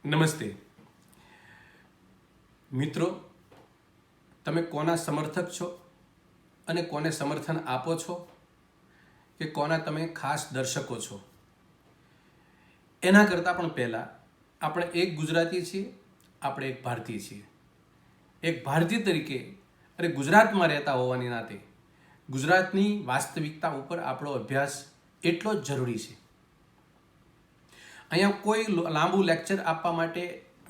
નમસ્તે મિત્રો, તમે કોના સમર્થક છો અને કોને સમર્થન આપો છો કે કોના તમે ખાસ દર્શકો છો? એના કરતાં પણ પહેલાં આપણે એક ગુજરાતી છીએ, આપણે એક ભારતીય છીએ. એક ભારતીય તરીકે અને ગુજરાતમાં રહેતા હોવાની નાતે ગુજરાતની વાસ્તવિકતા ઉપર આપણો અભ્યાસ એટલો જ જરૂરી છે. અહીંયા કોઈ લાંબુ લેક્ચર આપવા માટે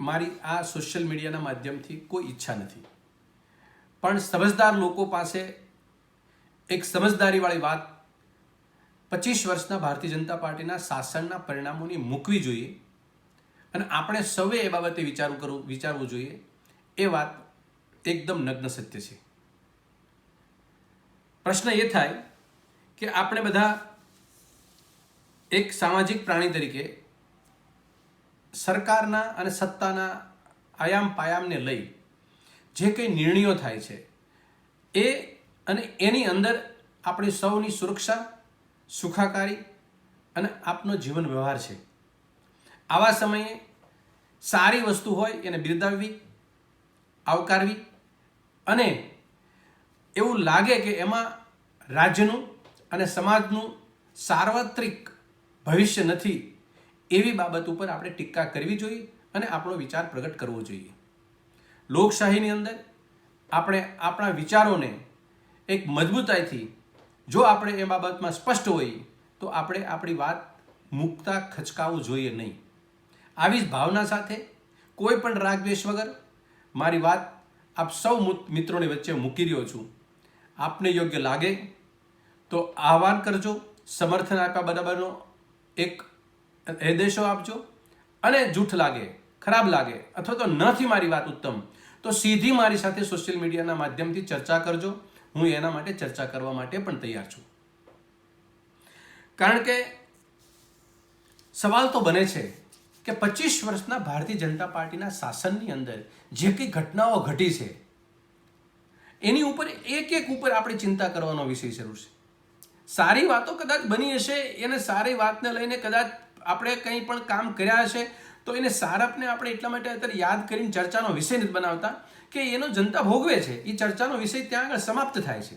મારી આ સોશિયલ મીડિયાના માધ્યમથી કોઈ ઈચ્છા નથી, પણ સમજદાર લોકો પાસે એક સમજદારીવાળી વાત 25 વર્ષના ભારતીય જનતા પાર્ટીના શાસનના પરિણામોની મૂકવી જોઈએ અને આપણે સૌએ એ બાબતે વિચારવું જોઈએ. એ વાત એકદમ નગ્ન સત્ય છે. પ્રશ્ન એ થાય કે આપણે બધા એક સામાજિક પ્રાણી તરીકે સરકારના અને સત્તાના આયામ પાયામને લઈ જે કંઈ નિર્ણયો થાય છે એ અને એની અંદર આપણી સૌની સુરક્ષા, સુખાકારી અને આપનો જીવન વ્યવહાર છે. આવા સમયે સારી વસ્તુ હોય એને બિરદાવવી, આવકારવી અને એવું લાગે કે એમાં રાજ્યનું અને સમાજનું સાર્વત્રિક ભવિષ્ય નથી, એવી બાબત ઉપર આપણે ટીકા કરવી જોઈએ અને આપણો વિચાર પ્રગટ કરવો જોઈએ. લોકશાહીની અંદર આપણે આપણા વિચારોને એક મજબૂતાઈથી જો આપણે એ બાબતમાં સ્પષ્ટ હોઈએ તો આપણે આપણી વાત મૂકતા ખચકાવવું જોઈએ નહીં. આવી જ ભાવના સાથે કોઈ પણ રાગદ્વેષ વગર મારી વાત આપ સૌ મિત્રોની વચ્ચે મૂકી રહ્યો છું. આપને યોગ્ય લાગે તો આહ્વાન કરજો, સમર્થન આપ્યા બરાબરનો એક નિર્દેશો આપજો અને જૂઠ લાગે, ખરાબ લાગે અથવા તો નથી મારી વાત ઉત્તમ તો સીધી મારી સાથે સોશિયલ મીડિયાના માધ્યમથી ચર્ચા કરજો. હું એના માટે ચર્ચા કરવા માટે પણ તૈયાર છું. કારણ કે સવાલ તો બને છે કે 25 વર્ષના ભારતીય જનતા પાર્ટીના શાસનની અંદર જે કંઈ ઘટનાઓ ઘટી છે એની ઉપર એક ઉપર આપણે ચિંતા કરવાનો વિષય જરૂર છે. સારી વાતો કદાચ બની હશે, એને સારી વાતને લઈને કદાચ આપણે કંઈ પણ કામ કર્યા હશે તો એને સારપને આપણે એટલા માટે અત્યારે યાદ કરીને ચર્ચાનો વિષય નથી બનાવતા કે એનો જનતા ભોગવે છે, એ ચર્ચાનો વિષય ત્યાં આગળ સમાપ્ત થાય છે.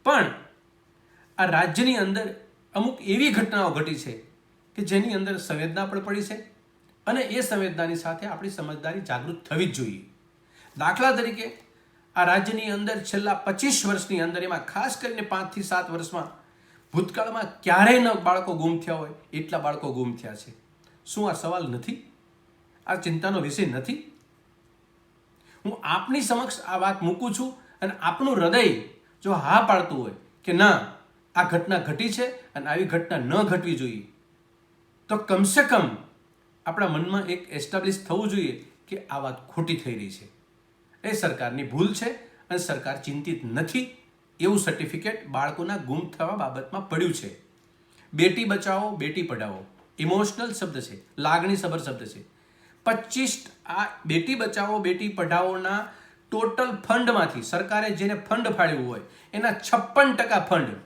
પણ આ રાજ્યની અંદર અમુક એવી ઘટનાઓ ઘટી છે કે જેની અંદર સંવેદના પણ પડી છે અને એ સંવેદનાની સાથે આપણી સમજદારી જાગૃત થવી જ જોઈએ. દાખલા તરીકે આ રાજ્યની અંદર છેલ્લા 25 વર્ષની અંદર, એમાં ખાસ કરીને 5 થી 7 વર્ષમાં ભૂતકાળમાં ક્યારેય ન બાળકો ગુમ થયા હોય એટલા બાળકો ગુમ થયા છે. શું આ સવાલ નથી? આ ચિંતાનો વિષય નથી? હું આપની સમક્ષ આ વાત મૂકું છું અને આપનું હૃદય જો હા પાડતું હોય કે ના, આ ઘટના ઘટી છે અને આવી ઘટના ન ઘટવી જોઈએ, તો કમસે કમ આપણા મનમાં એક એસ્ટાબ્લિશ થવું જોઈએ કે આ વાત ખોટી થઈ રહી છે, એ સરકારની ભૂલ છે અને સરકાર ચિંતિત નથી એવું સર્ટિફિકેટ બાળકોના ગુમ થવા બાબતમાં પડ્યું છે. બેટી બચાવો, બેટી પઢાઓ ઇમોશનલ શબ્દ છે, લાગણીસભર શબ્દ છે. 25 આ બેટી બચાવો બેટી પઢાઓના ટોટલ ફંડમાંથી સરકારે જેને ફંડ ફાળવ્યું હોય એના 56% ફંડ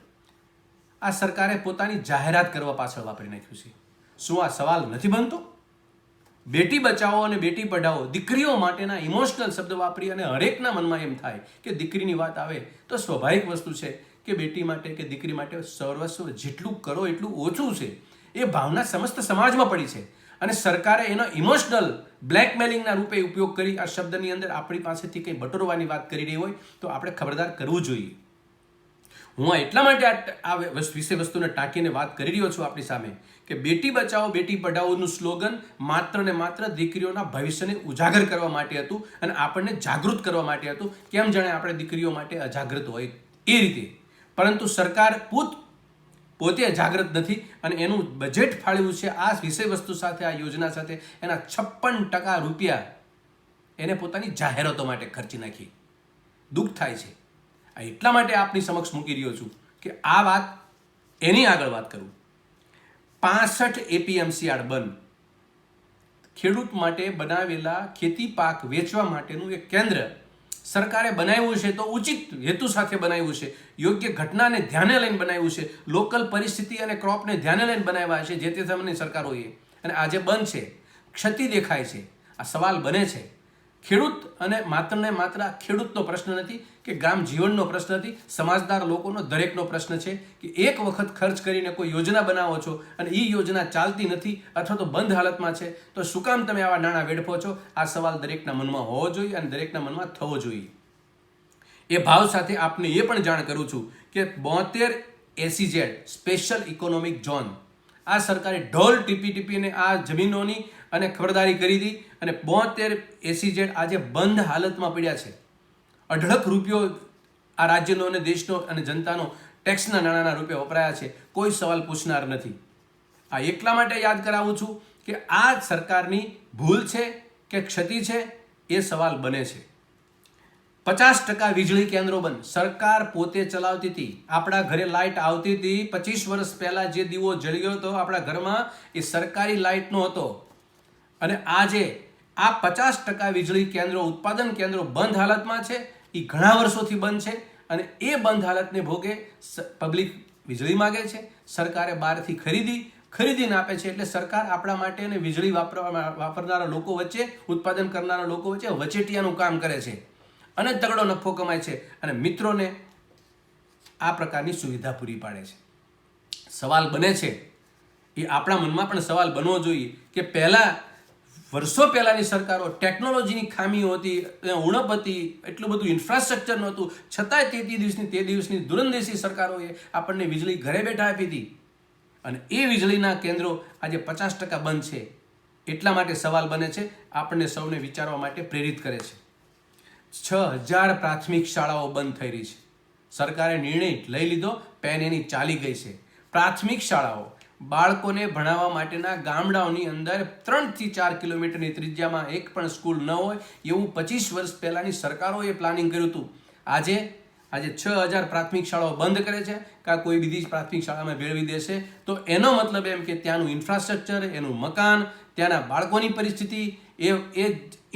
આ સરકારે પોતાની જાહેરાત કરવા પાછળ વાપરી નાખ્યું છે. શું આ સવાલ નથી બનતો? બેટી બચાવો અને બેટી પઢાઓ દીકરીઓ માટેના ઇમોશનલ શબ્દ વાપરી અને હરેકના મનમાં એમ થાય કે દીકરીની વાત આવે તો સ્વાભાવિક વસ્તુ છે કે બેટી માટે કે દીકરી માટે સર્વસ્વ જેટલું કરો એટલું ઓછું છે. એ ભાવના સમસ્ત સમાજમાં પડી છે અને સરકારે એનો ઇમોશનલ બ્લેકમેલિંગના રૂપે ઉપયોગ કરી આ શબ્દની અંદર આપણી પાસેથી કંઈ બટોરવાની વાત કરી રહી હોય તો આપણે ખબરદાર કરવું જોઈએ. હું એટલા માટે આ વિષય વસ્તુને ટાંકીને વાત કરી રહ્યો છું આપણી સામે કે બેટી બચાવો બેટી પઢાઓનું સ્લોગન માત્ર ને માત્ર દીકરીઓના ભવિષ્યને ઉજાગર કરવા માટે હતું અને આપણને જાગૃત કરવા માટે હતું. કેમ જાણે આપણે દીકરીઓ માટે અજાગૃત હોય એ રીતે. પરંતુ સરકાર પોતે જાગૃત નથી અને એનું બજેટ ફાળવ્યું છે આ વિષય વસ્તુ સાથે, આ યોજના સાથે, એના 56% રૂપિયા એને પોતાની જાહેરાતો માટે ખર્ચી નાખી. દુઃખ થાય છે. એટલા માટે આપની સમક્ષ મૂકી રહ્યો છું કે આ વાત એની આગળ વાત કરું. 65 એપીએમસી યાર્ડ બંધ, ખેડૂત માટે બનાવેલા ખેતી પાક વેચવા માટેનું એક કેન્દ્ર સરકારે બનાવ્યું છે તો ઉચિત હેતુ સાથે બનાવ્યું છે, યોગ્ય ઘટનાને ધ્યાને લઈને બનાવ્યું છે, લોકલ પરિસ્થિતિ અને ક્રોપને ધ્યાને લઈને બનાવ્યા છે જે તે સમયની સરકારોએ, અને આજે બંધ છે. ક્ષતિ દેખાય છે. આ સવાલ બને છે. ખેડૂત અને માત્ર આ ખેડૂતનો પ્રશ્ન નથી કે ગ્રામ જીવનનો પ્રશ્ન નથી, સમાજદાર લોકોનો દરેકનો પ્રશ્ન છે કે એક વખત ખર્ચ કરીને કોઈ યોજના બનાવો છો અને એ યોજના ચાલતી નથી અથવા તો બંધ હાલતમાં છે, તો શું કામ તમે આવા નાણાં વેડફો છો? આ સવાલ દરેકના મનમાં હોવો જોઈએ અને દરેકના મનમાં થવો જોઈએ. એ ભાવ સાથે આપને એ પણ જાણ કરું છું કે 72 SEZ સ્પેશિયલ ઇકોનોમિક ઝોન આ સરકારે ઢોલ ટીપીને આ જમીનોની અને ખબરદારી કરી હતી અને 72 SEZ આજે બંધ હાલતમાં પડ્યા છે. અઢળક રૂપિયો આ રાજ્યનો અને દેશનો અને જનતાનો ટેક્સના નાણાંના રૂપે વપરાયા છે. કોઈ સવાલ પૂછનાર નથી. આ એટલા માટે યાદ કરાવું છું કે આ સરકારની ભૂલ છે કે ક્ષતિ છે એ સવાલ બને છે. 50% વીજળી કેન્દ્રો બંધ. સરકાર પોતે ચલાવતી હતી. આપણા ઘરે લાઇટ આવતી હતી. 25 વર્ષ પહેલા જે દીવો જળી ગયો હતો આપણા ઘરમાં એ સરકારી લાઇટનો હતો. અને આજે આ 50% વીજળી કેન્દ્રો, ઉત્પાદન કેન્દ્રો બંધ હાલતમાં છે. એ ઘણા વર્ષોથી બંધ છે અને એ બંધ હાલતને ભોગે પબ્લિક વીજળી માગે છે. સરકારે બહારથી ખરીદીને આપે છે. એટલે સરકાર આપણા માટે અને વીજળી વાપરનારા લોકો વચ્ચે, ઉત્પાદન કરનારા લોકો વચ્ચે વચેટિયાનું કામ કરે છે અને તગડો નફો કમાય છે અને મિત્રોને આ પ્રકારની સુવિધા પૂરી પાડે છે. સવાલ બને છે, એ આપણા મનમાં પણ સવાલ બનવો જોઈએ કે વર્ષો પહેલાની સરકારો ટેકનોલોજીની ખામીઓ હતી, ઉણપ હતી, એટલું બધું ઇન્ફ્રાસ્ટ્રક્ચર નહોતું, છતાંય તે દિવસની દૂરંદેશી સરકારોએ આપણને વીજળી ઘરે બેઠા આપી હતી. અને એ વીજળીના કેન્દ્રો આજે 50% બંધ છે. એટલા માટે સવાલ બને છે, આપણને સૌને વિચારવા માટે પ્રેરિત કરે છે. 6000 પ્રાથમિક શાળાઓ બંધ થઈ રહી છે. સરકારે નિર્ણય લઈ લીધો, પેન એની ચાલી ગઈ છે. પ્રાથમિક શાળાઓ બાળકોને ભણાવવા માટેના ગામડાઓની અંદર 3 થી 4 કિલોમીટરની ત્રિજ્યામાં એક પણ સ્કૂલ ન હોય એવું 25 વર્ષ પહેલાની સરકારોએ પ્લાનિંગ કર્યું હતું. આજે 6000 પ્રાથમિક શાળાઓ બંધ કરે છે કાં કોઈ બીજી પ્રાથમિક શાળામાં ભેળવી દેશે, તો એનો મતલબ એમ કે ત્યાંનું ઇન્ફ્રાસ્ટ્રક્ચર, એનું મકાન, ત્યાંના બાળકોની પરિસ્થિતિ, એ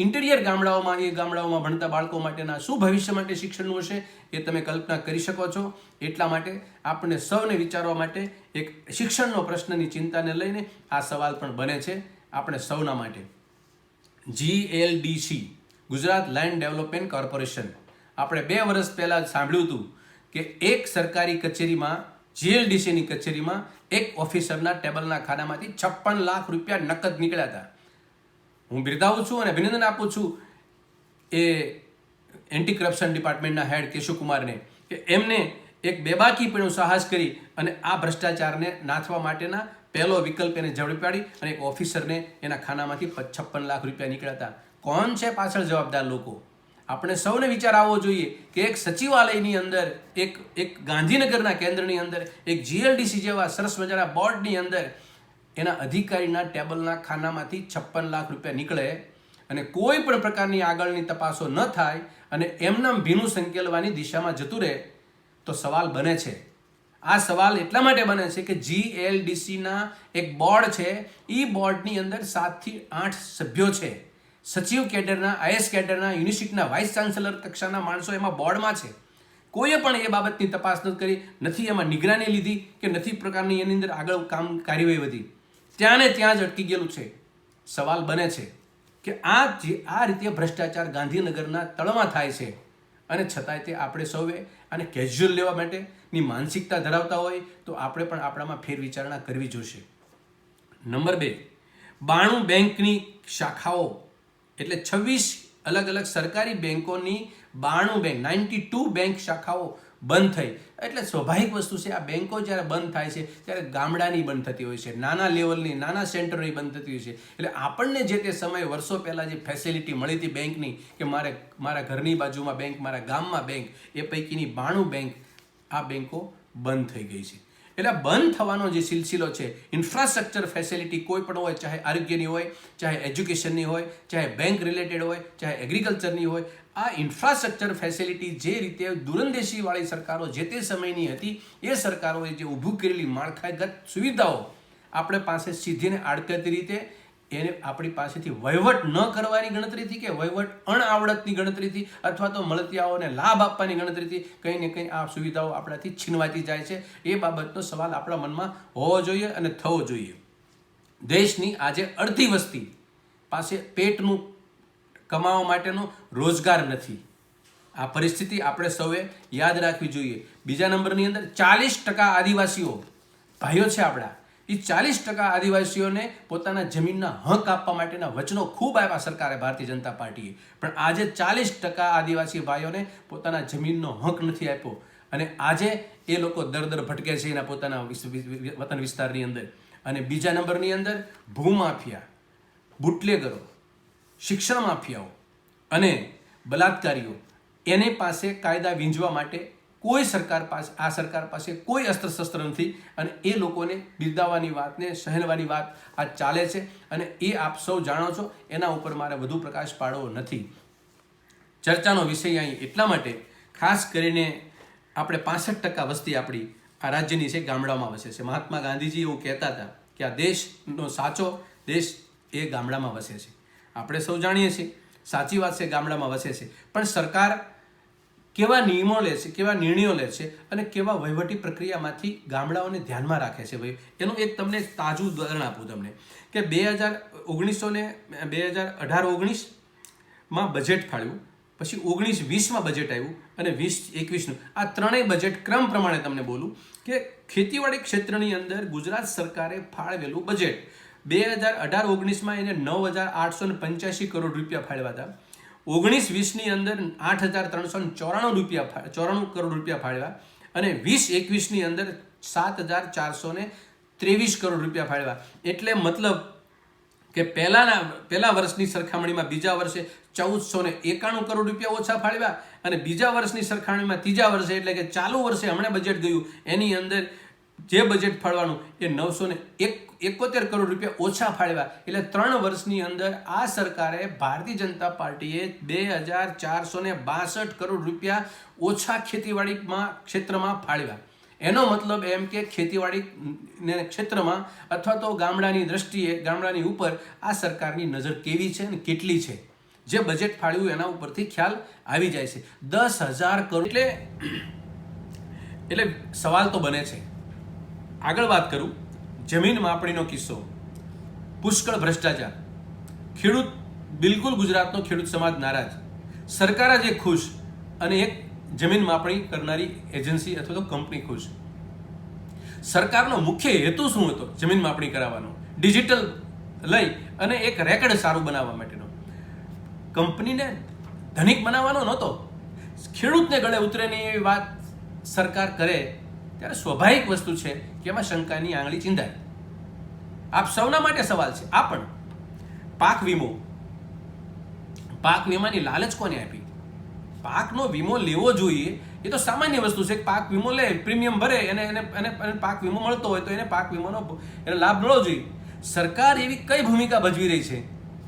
ઇન્ટિરિયર ગામડાઓમાં ભણતા બાળકો માટેના શું ભવિષ્ય માટે શિક્ષણનું હશે એ તમે કલ્પના કરી શકો છો. એટલા માટે આપણને સૌને વિચારવા માટે એક શિક્ષણનો પ્રશ્નની ચિંતાને લઈને આ સવાલ પણ બને છે આપણે સૌના માટે. GLDC Gujarat land development corporation, આપણે 2 વર્ષ પહેલાં સાંભળ્યું હતું કે એક સરકારી કચેરીમાં, GLDCની કચેરીમાં એક ઓફિસરના ટેબલના ખાનામાંથી 56 લાખ રૂપિયા નકદ નીકળ્યા હતા. હું બિરદાવું છું અને અભિનંદન આપું છું એ એન્ટી કરપ્શન ડિપાર્ટમેન્ટના હેડ કેશુકુમારને કે એમને એક બેબાકીપણું સાહસ કરી અને આ ભ્રષ્ટાચારને નાથવા માટેના પહેલો વિકલ્પ એને ઝડપી પાડી અને એક ઓફિસરને એના ખાનામાંથી 56 લાખ રૂપિયા નીકળ્યા હતા. કોણ છે પાછળ જવાબદાર લોકો? આપણે સૌને વિચાર આવવો જોઈએ કે એક સચિવાલયની અંદર, એક ગાંધીનગરના કેન્દ્રની અંદર, એક GLDC જેવા સરસ મજાના બોર્ડની અંદર એના અધિકારીના ટેબલના ખાનામાંથી 56 લાખ રૂપિયા નીકળે અને કોઈ પણ પ્રકારની આગળની તપાસો ન થાય અને એમના ભીનું સંકેલવાની દિશામાં જતું રહે, તો સવાલ બને છે. આ સવાલ એટલા માટે બને છે કે GLDCના એક બોર્ડ છે, એ બોર્ડની અંદર 7 થી 8 સભ્યો છે. સચિવ કેડરના, IS કેડરના, યુનિવર્સિટીના વાઇસ ચાન્સેલર કક્ષાના માણસો એમાં બોર્ડમાં છે. કોઈએ પણ એ બાબતની તપાસ નથી કરી, નથી એમાં નિગરાની લીધી કે નથી પ્રકારની એની અંદર આગળ કાર્યવાહી વધી. ત્યાં જ અટકી ગયેલું છે. સવાલ બને છે કે આ રીતે ભ્રષ્ટાચાર ગાંધીનગરના તળમાં થાય છે અને છતાંય તે આપણે સૌએ આને કેઝ્યુઅલ લેવા માટેની માનસિકતા ધરાવતા હોય તો આપણે પણ આપણામાં ફેરવિચારણા કરવી જોશે. નંબર 2, 92 બેંકની શાખાઓ, એટલે 26 અલગ અલગ સરકારી બેંકોની 92 બેંક, 92 બેંક શાખાઓ બંધ થઈ. એટલે સ્વાભાવિક વસ્તુ છે, આ બેંકો જ્યારે બંધ થાય છે ત્યારે ગામડાની બંધ થતી હોય છે, નાના લેવલની, નાના સેન્ટરની બંધ થતી હોય છે. એટલે આપણને જે તે સમયે વર્ષો પહેલાં જે ફેસિલિટી મળી હતી બેંકની કે મારા ઘરની બાજુમાં બેંક, મારા ગામમાં બેંક, એ પૈકીની 92 બેંક, આ બેંકો બંધ થઈ ગઈ છે. એટલે બંધ થવાનો જે સિલસિલો છે, ઇન્ફ્રાસ્ટ્રક્ચર ફેસિલિટી કોઈ પણ હોય, ચાહે આરોગ્યની હોય, ચાહે એજ્યુકેશનની હોય, ચાહે બેંક રિલેટેડ હોય, ચાહે એગ્રીકલ્ચરની હોય, આ ઇન્ફ્રાસ્ટ્રક્ચર ફેસિલિટી જે રીતે દૂરંદેશીવાળી સરકારો જે તે સમયની હતી, એ સરકારોએ જે ઊભું કરેલી માળખાગત સુવિધાઓ આપણે પાસે સીધી ને આડકતી રીતે એને આપણી પાસેથી વહીવટ ન કરવાની ગણતરીથી કે વહીવટ અણઆવડતની ગણતરીથી અથવા તો મળતિયાઓને લાભ આપવાની ગણતરીથી કંઈ ને કંઈ આ સુવિધાઓ આપણાથી છીનવાતી જાય છે. એ બાબતનો સવાલ આપણા મનમાં હોવો જોઈએ અને થવો જોઈએ. દેશની આજે અડધી વસ્તી પાસે પેટનું કમાવા માટેનો રોજગાર નથી. આ પરિસ્થિતિ આપણે સૌએ યાદ રાખવી જોઈએ. બીજા નંબરની અંદર 40% આદિવાસીઓ ભાઈઓ છે આપણા, એ 40% આદિવાસીઓને પોતાના જમીનના હક આપવા માટેના વચનો ખૂબ આપ્યા સરકારે, ભારતીય જનતા પાર્ટીએ. પણ આજે 40% આદિવાસી ભાઈઓને પોતાના જમીનનો હક નથી આપ્યો અને આજે એ લોકો દર ભટકે છે એના પોતાના વતન વિસ્તારની અંદર. અને બીજા નંબરની અંદર ભૂમાફિયા, બુટલેગરો, શિક્ષણ માફિયાઓ અને બલાત્કારીઓ, એની પાસે કાયદા વીંઝવા માટે કોઈ સરકાર પાસે કોઈ અસ્ત્ર શસ્ત્ર નથી અને એ લોકોને બિરદાવવાની વાતને સહેલવાની વાત આ ચાલે છે અને એ આપ સૌ જાણો છો. એના ઉપર મારે વધુ પ્રકાશ પાડવો નથી. ચર્ચાનો વિષય અહીં એટલા માટે ખાસ કરીને આપણે 65% વસ્તી આપણી આ રાજ્યની છે ગામડામાં વસે છે. મહાત્મા ગાંધીજી એવું કહેતા હતા કે આ દેશનો સાચો દેશ એ ગામડામાં વસે છે. આપણે સૌ જાણીએ છીએ સાચી વાત છે, ગામડામાં વસે છે. પણ સરકાર કેવા નિયમો લે છે, કેવા નિર્ણયો લે છે અને કેવા વહીવટી પ્રક્રિયામાંથી ગામડાઓને ધ્યાનમાં રાખે છે. ભાઈ એનું એક તમને તાજું ઉદાહરણ આપું તમને કે 2018-19માં બજેટ ફાળ્યું, પછી 19-20માં બજેટ આવ્યું અને 20-21નું આ ત્રણેય બજેટ ક્રમ પ્રમાણે તમને બોલું કે ખેતીવાડી ક્ષેત્રની અંદર ગુજરાત સરકારે ફાળવેલું બજેટ 2018-19માં એને 9,885 કરોડ રૂપિયા ફાળવ્યા હતા. 19-20ની અંદર 8,394 કરોડ રૂપિયા ફાળવ્યા અને 20-21ની અંદર 7,423 કરોડ રૂપિયા ફાળવ્યા. એટલે મતલબ કે પહેલા વર્ષની સરખામણીમાં બીજા વર્ષે 1,491 કરોડ રૂપિયા ઓછા ફાળવ્યા અને બીજા વર્ષની સરખામણીમાં ત્રીજા વર્ષે એટલે કે ચાલુ વર્ષે હમણાં બજેટ ગયું એની અંદર જે બજેટ ફાળવાનું એ 971 કરોડ રૂપિયા ઓછા ફાળવ્યા. એટલે 3 વર્ષની અંદર આ સરકારે ભારતીય જનતા પાર્ટીએ 2,462 કરોડ રૂપિયા ઓછા ખેતીવાડીમાં ક્ષેત્રમાં ફાળવ્યા. એનો મતલબ એમ કે ખેતીવાડી ક્ષેત્રમાં અથવા તો ગામડાની દ્રષ્ટિએ ગામડાની ઉપર આ સરકારની નજર કેવી છે અને કેટલી છે, જે બજેટ ફાળવ્યું એના ઉપરથી ખ્યાલ આવી જાય છે. 10,000 કરોડ એટલે સવાલ તો બને છે. આગળ વાત કરું, જમીન માપણીનો કિસ્સો, પુષ્કળ ભ્રષ્ટાચાર, ખેડૂત બિલકુલ ગુજરાતનો ખેડૂત સમાજ નારાજ, સરકાર જ ખુશ અને એક જમીન માપણી કરનારી એજન્સી અથવા તો કંપની ખુશ. સરકારનો મુખ્ય હેતુ શું હતો? જમીન માપણી કરાવવાનો, ડિજિટલ લઈ અને એક રેકર્ડ સારું બનાવવા માટેનો. કંપનીને ધનિક બનાવવાનો નહોતો. ખેડૂતને ગળે ઉતરે નહીં એવી વાત સરકાર કરે ત્યારે સ્વાભાવિક વસ્તુ છે કે એમાં શંકાની આંગળી ચીંધાય. આપ સૌના માટે સવાલ છે. આ પણ પાક વીમાની લાલચ કોને આપી? પાકનો વીમો લેવો જોઈએ એ તો સામાન્ય વસ્તુ છે. પાક વીમો લે, પ્રીમિયમ ભરે એને પાક વીમો મળતો હોય તો એને પાક વીમોનો એને લાભ મળવો જોઈએ. સરકાર એવી કઈ ભૂમિકા ભજવી રહી છે,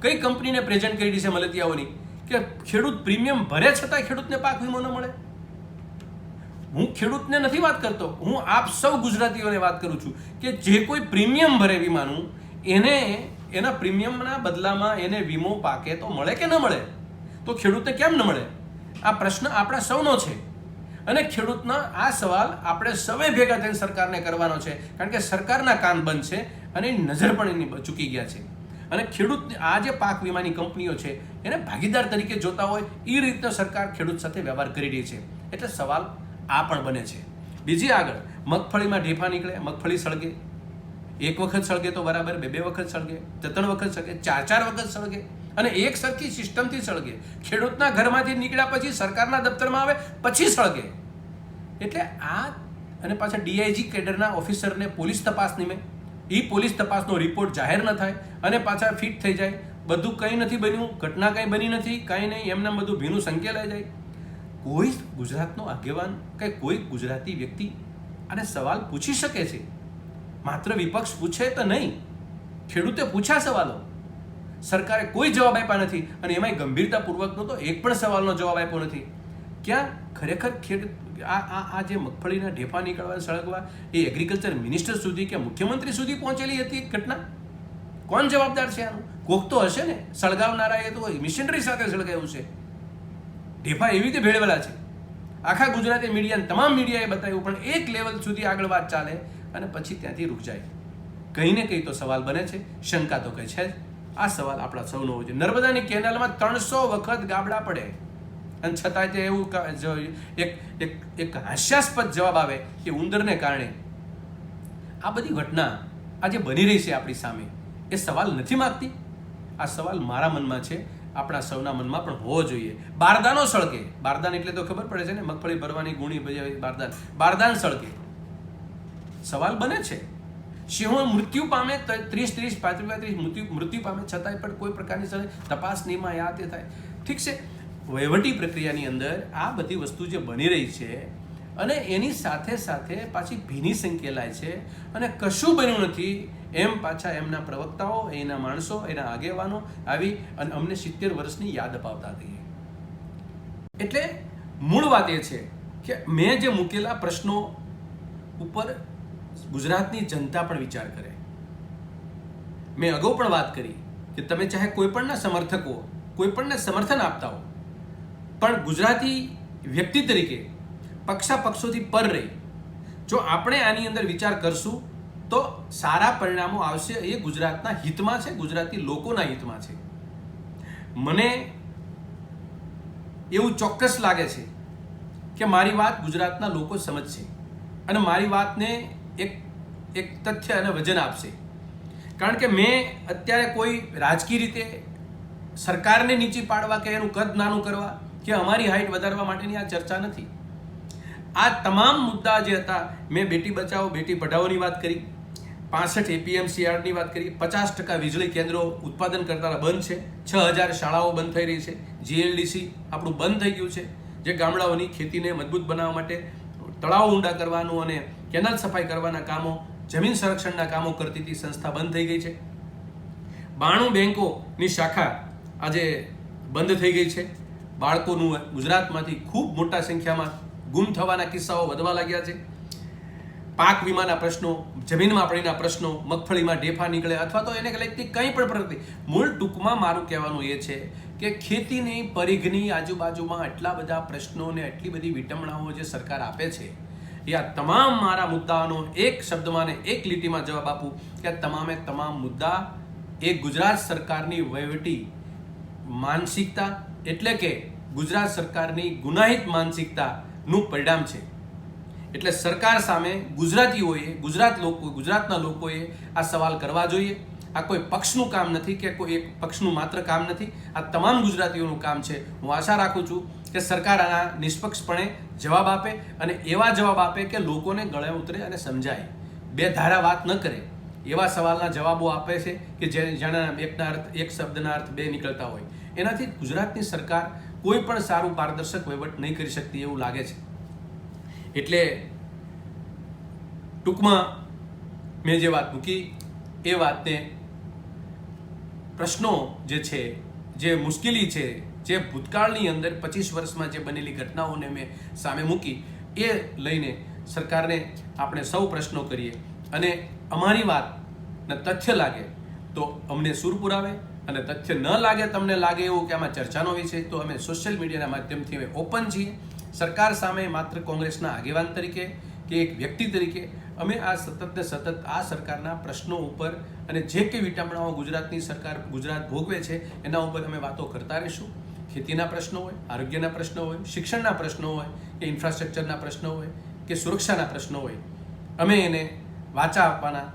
કઈ કંપનીને પ્રેઝન્ટ કરી રહી છે મલતિયાઓની કે ખેડૂત પ્રીમિયમ ભરે છતાં ખેડૂતને પાક વીમો ન મળે? હું ખેડૂતને નથી વાત કરતો, હું આપ સૌ ગુજરાતીઓને વાત કરું છું કે જે કોઈ પ્રીમિયમ ભરે વીમાનું એને એના પ્રીમિયમના બદલામાં એને વીમો પાકે તો મળે કે ન મળે? તો ખેડૂતને કેમ ન મળે? આ પ્રશ્ન આપણા સૌનો છે અને ખેડૂતના આ સવાલ આપણે સૌએ ભેગા થઈને સરકારને કરવાનો છે. કારણ કે સરકારના કાન બંધ છે અને એની નજર પણ એની ચૂકી ગયા છે. અને ખેડૂત આ જે પાક વીમાની કંપનીઓ છે એને ભાગીદાર તરીકે જોતા હોય એ રીતનો સરકાર ખેડૂત સાથે વ્યવહાર કરી રહી છે. એટલે સવાલ આ પણ બને છે. બીજી આગળ મગફળીમાં ઢેફા નીકળે, મગફળી સળગે, એક વખત સળગે તો બરાબર, બે વખત સળગે, 3 વખત સળગે, 4 વખત સળગે અને એક સરખી સિસ્ટમથી સળગે. ખેડૂતના ઘરમાંથી નીકળ્યા પછી સરકારના દફતરમાં આવે પછી સળગે. એટલે આ અને પાછા ડીઆઈજી કેડરના ઓફિસરને પોલીસ તપાસ નિમે, એ પોલીસ તપાસનો રિપોર્ટ જાહેર ન થાય અને પાછા ફિટ થઈ જાય, બધું કંઈ નથી બન્યું, ઘટના કંઈ બની નથી, કાંઈ નહીં, એમને બધું ભીનું સંકેલાઈ જાય. કોઈ ગુજરાતનો આગેવાન કે કોઈ ગુજરાતી વ્યક્તિ આને સવાલ પૂછી શકે છે? માત્ર વિપક્ષ પૂછે તો નહીં, ખેડૂતે પૂછ્યા સવાલો, સરકારે કોઈ જવાબ આપ્યા નથી અને એમાંય ગંભીરતાપૂર્વકનો તો એક પણ સવાલનો જવાબ આપ્યો નથી. ક્યાં ખરેખર આ જે મગફળીના ઢેફા નીકળવા સળગવા એ એગ્રીકલ્ચર મિનિસ્ટર સુધી કે મુખ્યમંત્રી સુધી પહોંચેલી હતી ઘટના? કોણ જવાબદાર છે આનું? કોક તો હશે ને. સળગાવનારા એ તો મિશનરી સાથે સળગાવ્યું છે. ઢેફા એવી રીતે ભેળવેલા છે. આખા ગુજરાતી મીડિયા તમામ મીડિયાએ બતાવ્યું પણ એક લેવલ સુધી આગળ વાત ચાલે અને પછી ત્યાંથી રૂક જાય. કંઈ ને કંઈ તો સવાલ બને છે, શંકા તો કંઈ છે જ. આ સવાલ આપણા સૌનો હોવો જોઈએ. નર્મદાની કેનાલમાં 300 વખત ગાબડા પડે અને છતાંય તે એવું એક હાસ્યાસ્પદ જવાબ આવે કે ઉંદરને કારણે. આ બધી ઘટના આજે બની રહી છે આપણી સામે, એ સવાલ નથી માગતી? આ સવાલ મારા મનમાં છે, આપણા સૌના મનમાં પણ હોવો જોઈએ. બારદાનો સળગે, બારદાન એટલે તો ખબર પડે છે ને, મગફળી ભરવાની ગુણી બજાવી બારદાન, બારદાન સળગે. સવાલ બને છે. સિંહો મૃત્યુ પામે 30 35 મૃત્યુ પામે છતાંય પણ કોઈ પ્રકારની તપાસ નિયમમાં યા તે થાય. ઠીક છે, વહીવટી પ્રક્રિયાની અંદર આ બધી વસ્તુ જે બની રહી છે અને એની સાથે સાથે પાછી ભીની સંકેલાય છે અને કશું બન્યું નથી એમ પાછા એમના પ્રવક્તાઓ, એના માણસો, એના આગેવાનો આવી અને અમને 70 વર્ષની યાદ અપાવતા હતી. એટલે મૂળ વાત એ છે કે મેં જે મૂકેલા પ્રશ્નો ઉપર ગુજરાતની જનતા પણ વિચાર કરે. મેં અગાઉ પણ વાત કરી કે તમે ચાહે કોઈ પણના સમર્થકો, કોઈ પણને સમર્થન આપતા હો, પણ ગુજરાતી વ્યક્તિ તરીકે પક્ષોથી પર રહી જો આપણે આની અંદર વિચાર કરશું તો સારા પરિણામો આવશે. એ ગુજરાતના હિતમાં છે, ગુજરાતી લોકોના હિતમાં છે. મને એવું ચોક્કસ લાગે છે કે મારી વાત ગુજરાતના લોકો સમજશે અને મારી વાતને એક તથ્ય અને વજન આપશે. કારણ કે મેં અત્યારે કોઈ રાજકીય રીતે સરકારને નીચી પાડવા કે એનું કદ નાનું કરવા કે અમારી હાઈટ વધારવા માટેની આ ચર્ચા નથી. આ તમામ મુદ્દા જે હતા, મેં બેટી બચાવો બેટી પઢાઓની વાત કરી, 65 APMCની વાત કરી, 50% વીજળી કેન્દ્રો ઉત્પાદન કરતા બંધ છે, 6000 શાળાઓ બંધ થઈ રહી છે, GLDC આપણું બંધ થઈ ગયું છે, જે ગામડાઓની ખેતીને મજબૂત બનાવવા માટે તળાવ ઊંડા કરવાનું અને કેનાલ સફાઈ કરવાના કામો, જમીન સંરક્ષણના કામો કરતી હતી સંસ્થા બંધ થઈ ગઈ છે. 92 બેંકોની શાખા આજે બંધ થઈ ગઈ છે. બાળકોનું ગુજરાતમાંથી ખૂબ મોટા સંખ્યામાં ગુમ થવાના કિસ્સાઓ વધવા લાગ્યા છે. પાક વીમાના પ્રશ્નો, જમીનમાં પડીના પ્રશ્નો, મગફળીમાં ઢેફા નીકળે અથવા તો એને લગતી કંઈ પણ પ્રગતિ. મૂળ ટૂંકમાં મારું કહેવાનું એ છે કે ખેતીની પરિઘની આજુબાજુમાં એટલા બધા પ્રશ્નો ને એટલી બધી વિટંબણાઓ જે સરકાર આપે છે, એ આ તમામ મારા મુદ્દાઓનો એક શબ્દમાં ને એક લીટીમાં જવાબ આપું કે આ તમામે તમામ મુદ્દા એ ગુજરાત સરકારની વહીવટી માનસિકતા એટલે કે ગુજરાત સરકારની ગુનાહિત માનસિકતાનું પરિણામ છે. એટલે સરકાર સામે ગુજરાતીઓએ, ગુજરાતના લોકોએ આ સવાલ કરવા જોઈએ. આ કોઈ પક્ષનું કામ નથી કે કોઈ એક પક્ષનું માત્ર કામ નથી, આ તમામ ગુજરાતીઓનું કામ છે. હું આશા રાખું છું કે સરકાર આના નિષ્પક્ષપણે જવાબ આપે અને એવા જવાબ આપે કે લોકોને ગળે ઉતરે અને સમજાય. બે ધારા વાત ન કરે એવા સવાલના જવાબો આપે છે કે જેના એક શબ્દના અર્થ બે નીકળતા હોય. એનાથી ગુજરાતની સરકાર કોઈ પણ સારું પારદર્શક વહીવટ નહીં કરી શકતી એવું લાગે છે. એટલે ટૂંકમાં મેં જે વાત મૂકી એ વાતને પ્રશ્નો જે છે, જે મુશ્કેલી છે, જે ભૂતકાળની અંદર 25 વર્ષમાં જે બનેલી ઘટનાઓને મેં સામે મૂકી, એ લઈને સરકારને આપણે સૌ પ્રશ્નો કરીએ અને અમારી વાતને તથ્ય લાગે તો અમને સૂર પુરાવે અને તથ્ય ન લાગે, તમને લાગે એવું કે આમાં ચર્ચાનો વિષય, તો અમે સોશિયલ મીડિયાના માધ્યમથી અમે ઓપન છીએ. સરકાર સામે માત્ર કોંગ્રેસના આગેવાન તરીકે કે એક વ્યક્તિ તરીકે અમે આ સતત આ સરકારના પ્રશ્નો ઉપર અને જે કંઈ વિટંબણાઓ ગુજરાતની સરકાર ગુજરાત ભોગવે છે એના ઉપર અમે વાતો કરતા રહીશું. ખેતીના પ્રશ્નો હોય, આરોગ્યના પ્રશ્નો હોય, શિક્ષણના પ્રશ્નો હોય કે ઇન્ફ્રાસ્ટ્રક્ચરના પ્રશ્નો હોય કે સુરક્ષાના પ્રશ્નો હોય, અમે એને વાચા આપવાના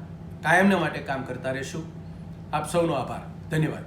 કાયમના માટે કામ કરતા રહીશું. આપ સૌનો આભાર. ધન્યવાદ.